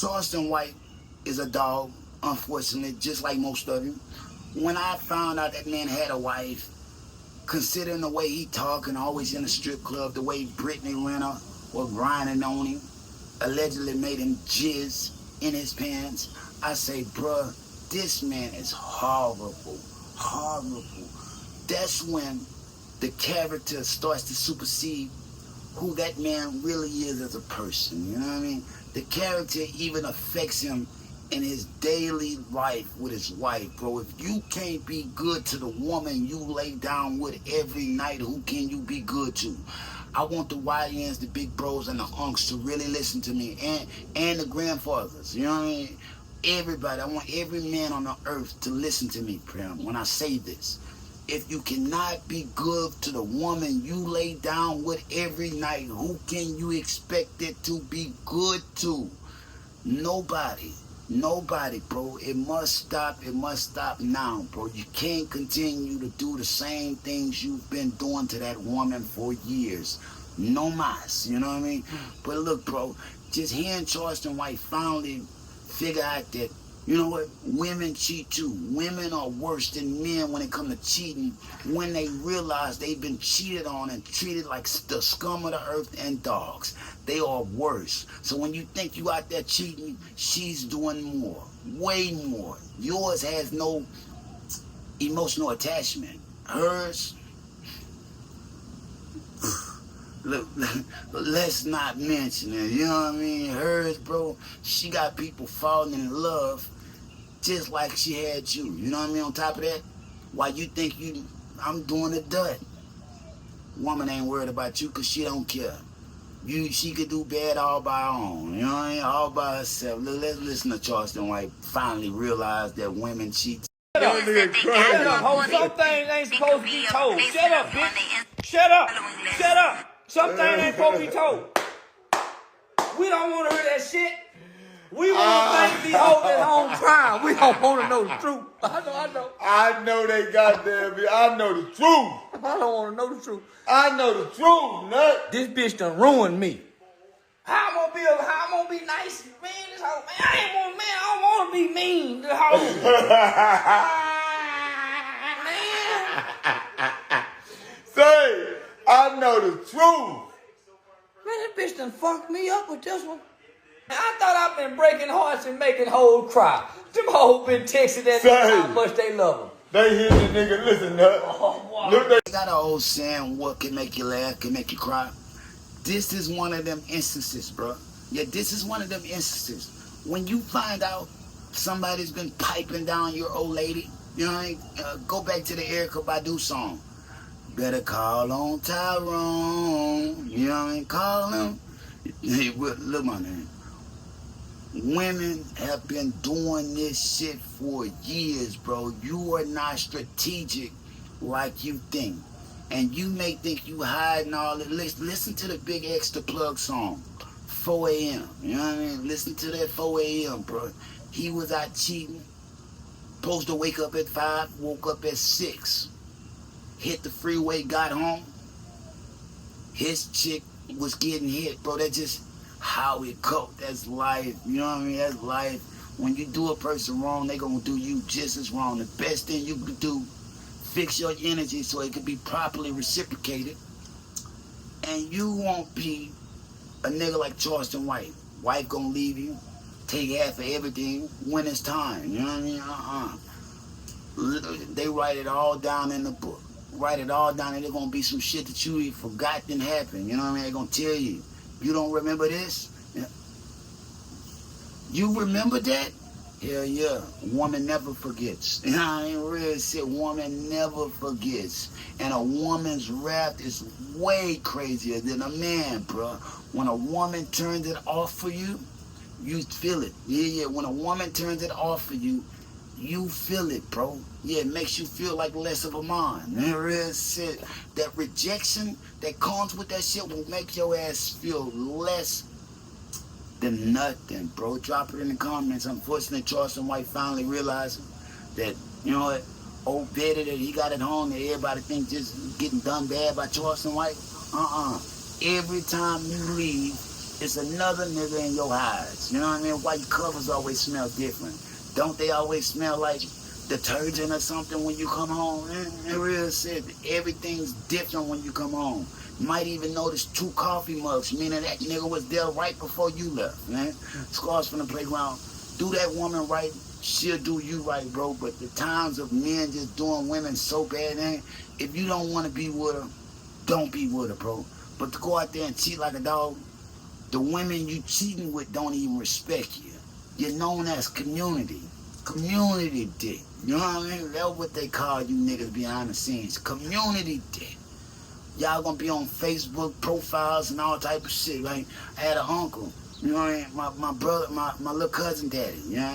Charleston White is a dog, unfortunately, just like most of you. When I found out that man had a wife, considering the way he talking, always in the strip club, the way Brittany Renner was grinding on him, allegedly made him jizz in his pants, I say, bruh, this man is horrible, horrible. That's when the character starts to supersede who that man really is as a person, you know what I mean? The character even affects him in his daily life with his wife, bro. If you can't be good to the woman you lay down with every night, who can you be good to? I want the YNs, the big bros, and the unks to really listen to me, and the grandfathers, you know what I mean? Everybody, I want every man on the earth to listen to me, Prim, when I say this. If you cannot be good to the woman you lay down with every night, who can you expect it to be good to? Nobody. Nobody, bro. It must stop. It must stop now, bro. You can't continue to do the same things you've been doing to that woman for years. No mas, you know what I mean? But look, bro, just hearing Charleston White finally figure out that, you know what, women cheat too. Women are worse than men when it comes to cheating, when they realize they've been cheated on and treated like the scum of the earth and dogs. They are worse. So when you think you out there cheating, she's doing more, way more. Yours has no emotional attachment. Hers, look, let's not mention it, you know what I mean? Hers, bro, she got people falling in love just like she had you, you know what I mean? On top of that, why you think I'm doing a dud? Woman ain't worried about you because she don't care. She could do bad all by her own, you know what I mean? All by herself. Let's listen to Charleston White finally realize that women cheat. Shut up. Shut up. Some things ain't supposed to be told. Shut up, bitch. Shut up. Shut up. Some things ain't supposed to be told. We don't want to hear that shit. We want to think these hoes at home crying. We don't want to know the truth. I know. I know they goddamn me. I know the truth. I don't want to know the truth. I know the truth, nut. This bitch done ruined me. How I'm gonna be nice, man? This hoe, man. I don't want to be mean. This hoe. Man. Say, I know the truth. Man, this bitch done fucked me up with this one. I thought I've been breaking hearts and making hoes cry. Them hoes been texting that nigga how much they love him. They hear the nigga, listen, nut. Oh, wow. Look, They got an old saying, what can make you laugh, can make you cry. This is one of them instances, bro. Yeah, this is one of them instances. When you find out somebody's been piping down your old lady, you know what I mean? Go back to the Erykah Badu song. Better call on Tyrone. You know what I mean? Call him. Hey, look, my name. Women have been doing this shit for years, bro. You are not strategic like you think. And you may think you hiding all the listen to the Big Extra Plug song, 4 a.m. You know what I mean? Listen to that 4 a.m., bro. He was out cheating. Supposed to wake up at 5, woke up at 6. Hit the freeway, got home. His chick was getting hit, bro. That's just how it goes. That's life. You know what I mean? That's life. When you do a person wrong, they gonna do you just as wrong. The best thing you can do, fix your energy so it can be properly reciprocated. And you won't be a nigga like Charleston White. Wife gonna leave you, take half of everything when it's time. You know what I mean? They write it all down in the book. Write it all down, and there's gonna be some shit that you forgot didn't happen. You know what I mean? They're gonna tell you. You don't remember this? You remember that? Hell yeah. Woman never forgets. You know what I mean? Real shit. Woman never forgets. And a woman's wrath is way crazier than a man, bro. When a woman turns it off for you, you feel it. Yeah. When a woman turns it off for you, you feel it, bro. Yeah, it makes you feel like less of a man. Real shit. That rejection that comes with that shit will make your ass feel less than nothing, bro. Drop it in the comments. Unfortunately, Charleston White finally realizing that, you know what, old Betty that he got at home that everybody think just getting done bad by Charleston White. Every time you leave, It's another nigga in your hides. You know what I mean? White covers always smell different. Don't they always smell like detergent or something when you come home? In real shit, everything's different when you come home. You might even notice 2 coffee mugs, meaning that nigga was there right before you left, man. Scars from the playground. Do that woman right, she'll do you right, bro. But the times of men just doing women so bad, man, if you don't want to be with her, don't be with her, bro. But to go out there and cheat like a dog, the women you cheating with don't even respect you. You're known as community. Community dick. You know what I mean? That's what they call you niggas behind the scenes. Community dick. Y'all gonna be on Facebook profiles and all type of shit. Like, I had an uncle, you know what I mean? My brother, my little cousin daddy, you know,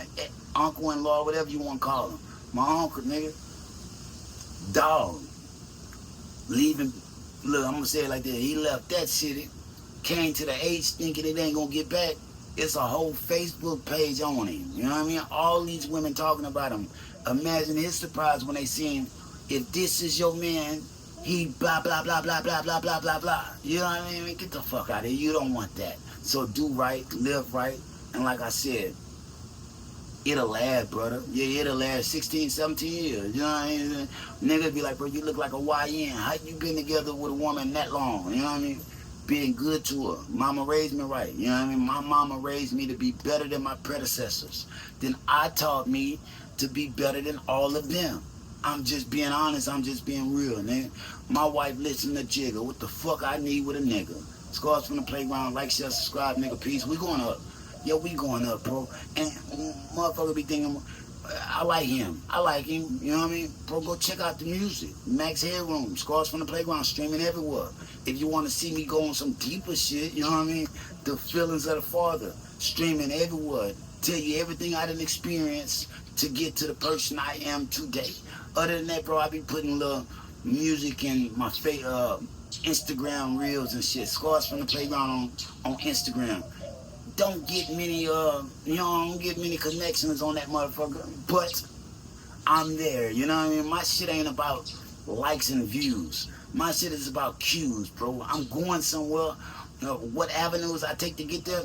uncle-in-law, whatever you want to call him. My uncle, nigga, dog, leaving, look, I'm gonna say it like this, he left that city, came to the age thinking it ain't gonna get back. It's a whole Facebook page on him, you know what I mean? All these women talking about him. Imagine his surprise when they see him. If this is your man, he blah, blah, blah, blah, blah, blah, blah, blah, blah. You know what I mean? Get the fuck out of here. You don't want that. So do right, live right, and like I said, it'll last, brother. Yeah, it'll last 16, 17 years. You know what I mean? Niggas be like, bro, you look like a YN. How you been together with a woman that long? You know what I mean? Being good to her. Mama raised me right. You know what I mean? My mama raised me to be better than my predecessors. Then I taught me to be better than all of them. I'm just being honest. I'm just being real, man. My wife listened to Jigga. What the fuck I need with a nigga? Scars from the playground. Like, share, subscribe, nigga. Peace. We going up. Yo, we going up, bro. And motherfucker be thinking, I like him. I like him. You know what I mean? Bro, go check out the music. Max Headroom. Scars from the Playground. Streaming everywhere. If you want to see me go on some deeper shit, you know what I mean? The Feelings of the Father. Streaming everywhere. Tell you everything I done experienced to get to the person I am today. Other than that, bro, I be putting little music in my Instagram reels and shit. Scars from the Playground on Instagram. Don't get many, don't get many connections on that motherfucker, but I'm there, you know what I mean? My shit ain't about likes and views. My shit is about cues, bro. I'm going somewhere. What avenues I take to get there,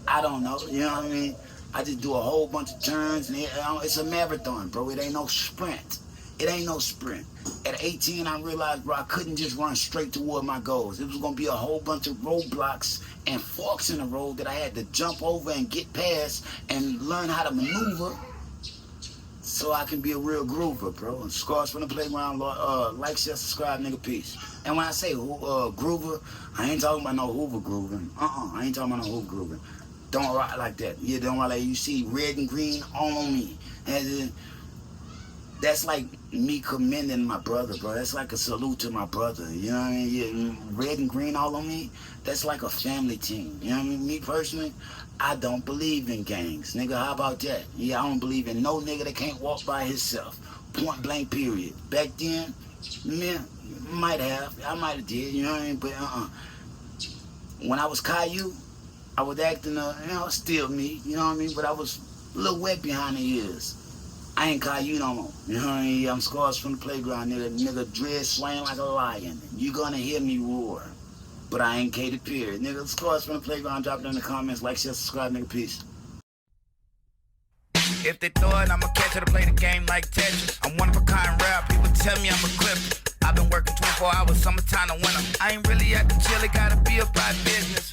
I don't know, you know what I mean? I just do a whole bunch of turns, and it's a marathon, bro. It ain't no sprint. It ain't no sprint. At 18, I realized, bro, I couldn't just run straight toward my goals. It was going to be a whole bunch of roadblocks and forks in the road that I had to jump over and get past and learn how to maneuver so I can be a real groover, bro. Scars from the Playground, like, share, subscribe, nigga, peace. And when I say groover, I ain't talking about no Hoover grooving. I ain't talking about no Hoover grooving. Don't rock like that. Yeah, don't rock like you see red and green all on me. And that's like me commending my brother, bro. That's like a salute to my brother. You know what I mean? Yeah, red and green all on me. That's like a family team. You know what I mean? Me personally, I don't believe in gangs. Nigga, how about that? Yeah, I don't believe in no nigga that can't walk by himself. Point blank, period. Back then, man, might have. I might have did, you know what I mean? But when I was Caillou, I was acting, still me, you know what I mean? But I was a little wet behind the ears. I ain't Caillou no more. You know what I mean? I'm Scars from the Playground, nigga dread swaying like a lion. You gonna hear me roar. But I ain't Katy Perry. Nigga, Scars from the Playground, drop it in the comments, like, share, subscribe, nigga, peace. If they throw it, I'ma catch it or play the game like Tetris. I'm one of a kind rap, people tell me I'm a clip. I've been working 24 hours, summertime to winter. I ain't really at the chill, it gotta be about business.